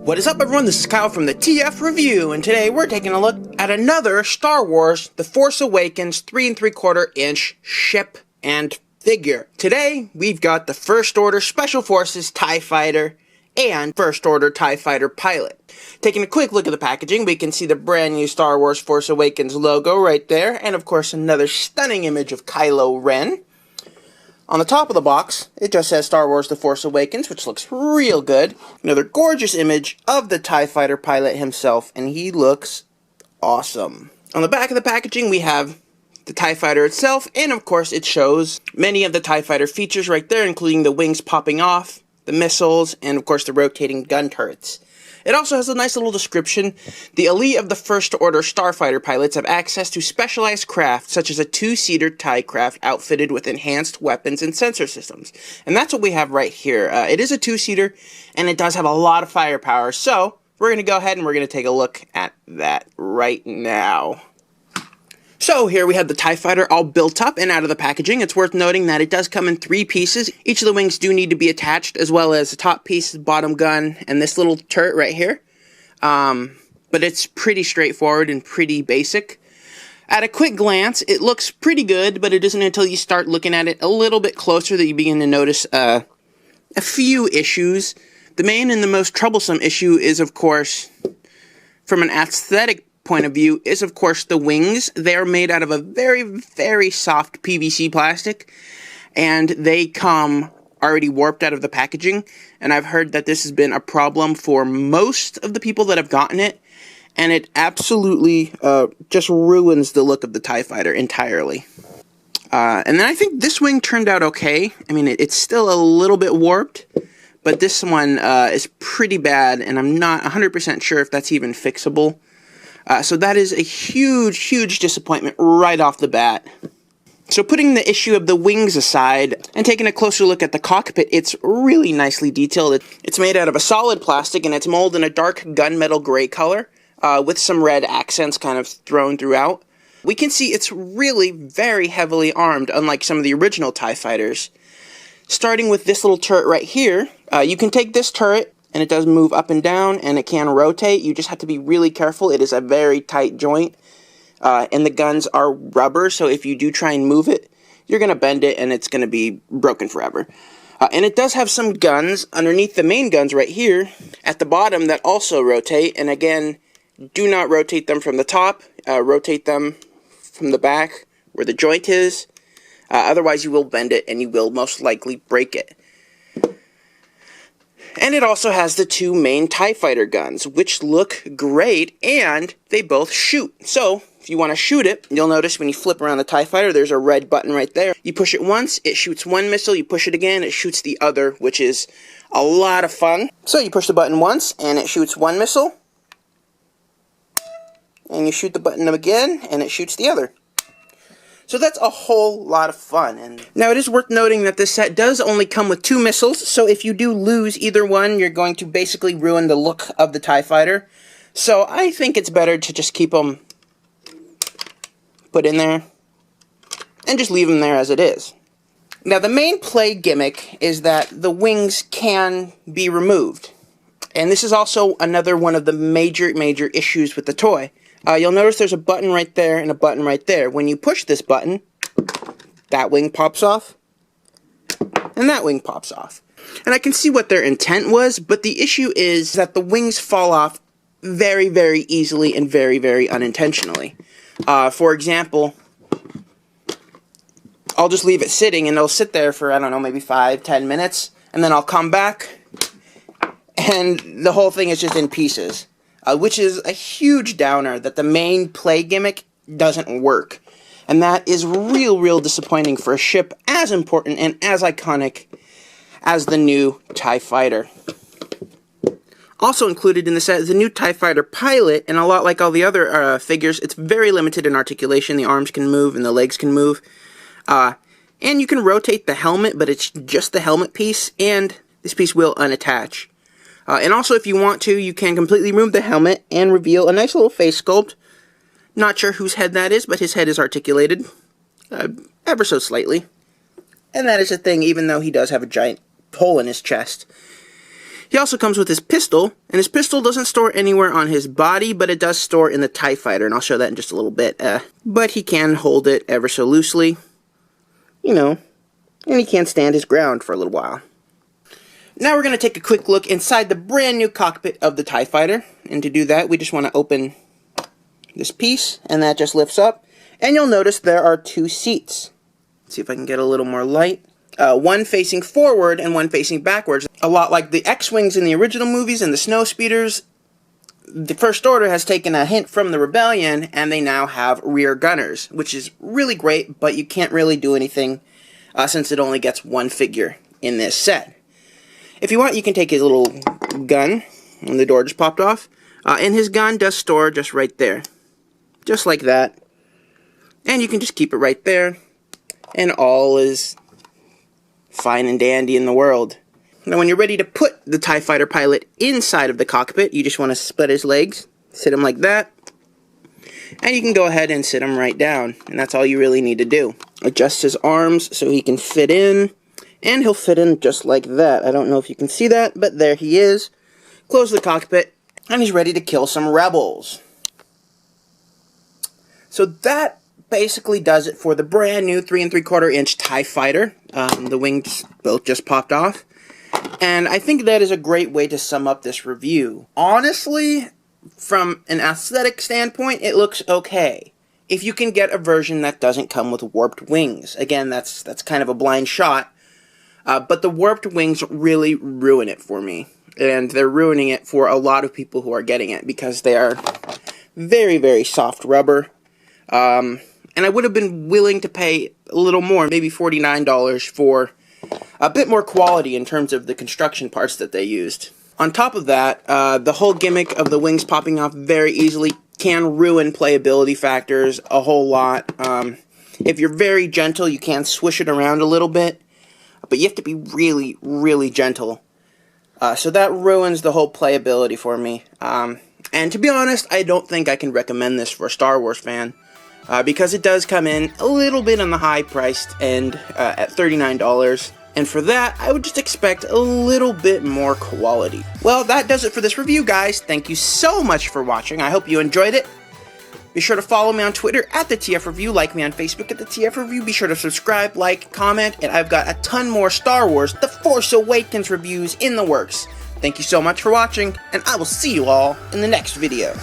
What is up, everyone? This is Kyle from the TF Review, and today we're taking a look at another Star Wars The Force Awakens 3 3/4 inch ship and figure. Today, we've got the First Order Special Forces TIE Fighter and First Order TIE Fighter pilot. Taking a quick look at the packaging, we can see the brand new Star Wars Force Awakens logo right there, and of course another stunning image of Kylo Ren. On the top of the box, it just says Star Wars The Force Awakens, which looks real good. Another gorgeous image of the TIE Fighter pilot himself, and he looks awesome. On the back of the packaging, we have the TIE Fighter itself, and of course it shows many of the TIE Fighter features right there, including the wings popping off, the missiles, and of course the rotating gun turrets. It also has a nice little description. The elite of the First Order Starfighter pilots have access to specialized craft, such as a two-seater TIE craft outfitted with enhanced weapons and sensor systems. And that's what we have right here. It is a two-seater, and it does have a lot of firepower, so we're going to go ahead and we're going to take a look at that right now. So here we have the TIE Fighter all built up and out of the packaging. It's worth noting that it does come in 3 pieces. Each of the wings do need to be attached, as well as the top piece, the bottom gun, and this little turret right here. But it's pretty straightforward and pretty basic. At a quick glance, it looks pretty good, but it isn't until you start looking at it a little bit closer that you begin to notice a few issues. The main and the most troublesome issue is, of course, from an aesthetic point of view, is of course the wings. They're made out of a very, very soft PVC plastic, and they come already warped out of the packaging, and I've heard that this has been a problem for most of the people that have gotten it, and it absolutely just ruins the look of the TIE Fighter entirely. And then I think this wing turned out okay. I mean, it's still a little bit warped, but this one is pretty bad, and I'm not 100% sure if that's even fixable. So that is a huge, huge disappointment right off the bat. So putting the issue of the wings aside and taking a closer look at the cockpit, it's really nicely detailed. It's made out of a solid plastic, and it's molded in a dark gunmetal gray color with some red accents kind of thrown throughout. We can see it's really very heavily armed, unlike some of the original TIE Fighters. Starting with this little turret right here, you can take this turret, and it does move up and down, and it can rotate. You just have to be really careful. It is a very tight joint, and the guns are rubber, so if you do try and move it, you're going to bend it, and it's going to be broken forever. And it does have some guns underneath the main guns right here at the bottom that also rotate, and again, do not rotate them from the top. Rotate them from the back where the joint is. Otherwise, you will bend it, and you will most likely break it. And it also has the 2 main TIE Fighter guns, which look great, and they both shoot. So, if you want to shoot it, you'll notice when you flip around the TIE Fighter, there's a red button right there. You push it once, it shoots 1 missile. You push it again, it shoots the other, which is a lot of fun. So, you push the button once, and it shoots 1 missile. And you shoot the button again, and it shoots the other. So that's a whole lot of fun. And now it is worth noting that this set does only come with 2 missiles, so if you do lose either one, you're going to basically ruin the look of the TIE Fighter. So I think it's better to just keep them put in there and just leave them there as it is. Now the main play gimmick is that the wings can be removed. And this is also another one of the major issues with the toy. You'll notice there's a button right there and a button right there. When you push this button, that wing pops off, and that wing pops off. And I can see what their intent was, but the issue is that the wings fall off very, very easily and very, very unintentionally. For example, I'll just leave it sitting, and it'll sit there for, I don't know, maybe 5-10 minutes, and then I'll come back, and the whole thing is just in pieces. Which is a huge downer that the main play gimmick doesn't work. And that is real disappointing for a ship as important and as iconic as the new TIE Fighter. Also included in the set is the new TIE Fighter pilot, and a lot like all the other figures, it's very limited in articulation. The arms can move and the legs can move. And you can rotate the helmet, but it's just the helmet piece, and this piece will unattach. And also, if you want to, you can completely remove the helmet and reveal a nice little face sculpt. Not sure whose head that is, but his head is articulated ever so slightly. And that is a thing, even though he does have a giant hole in his chest. He also comes with his pistol, and his pistol doesn't store anywhere on his body, but it does store in the TIE Fighter, and I'll show that in just a little bit. But he can hold it ever so loosely, you know, and he can stand his ground for a little while. Now we're going to take a quick look inside the brand new cockpit of the TIE Fighter, and to do that, we just want to open this piece, and that just lifts up, and you'll notice there are 2 seats. Let's see if I can get a little more light. One facing forward and one facing backwards. A lot like the X-Wings in the original movies and the Snow Speeders, the First Order has taken a hint from the Rebellion, and they now have rear gunners, which is really great, but you can't really do anything since it only gets 1 figure in this set. If you want, you can take his little gun, and the door just popped off, and his gun does store just right there. Just like that. And you can just keep it right there, and all is fine and dandy in the world. Now when you're ready to put the TIE Fighter pilot inside of the cockpit, you just want to split his legs, sit him like that, and you can go ahead and sit him right down, and that's all you really need to do. Adjust his arms so he can fit in, and he'll fit in just like that. I don't know if you can see that, but there he is. Close the cockpit, and he's ready to kill some rebels. So that basically does it for the brand new 3 3/4 inch TIE Fighter. The wings both just popped off. And I think that is a great way to sum up this review. Honestly, from an aesthetic standpoint, it looks okay. If you can get a version that doesn't come with warped wings. Again, that's kind of a blind shot. But the warped wings really ruin it for me. And they're ruining it for a lot of people who are getting it because they are very, very soft rubber. And I would have been willing to pay a little more, maybe $49 for a bit more quality in terms of the construction parts that they used. On top of that, the whole gimmick of the wings popping off very easily can ruin playability factors a whole lot. If you're very gentle, you can swish it around a little bit, but you have to be really, really gentle. So that ruins the whole playability for me. And to be honest, I don't think I can recommend this for a Star Wars fan. Because it does come in a little bit on the high-priced end at $39. And for that, I would just expect a little bit more quality. Well, that does it for this review, guys. Thank you so much for watching. I hope you enjoyed it. Be sure to follow me on Twitter at the TF Review, like me on Facebook at the TF Review. Be sure to subscribe, like, comment, and I've got a ton more Star Wars The Force Awakens reviews in the works. Thank you so much for watching, and I will see you all in the next video.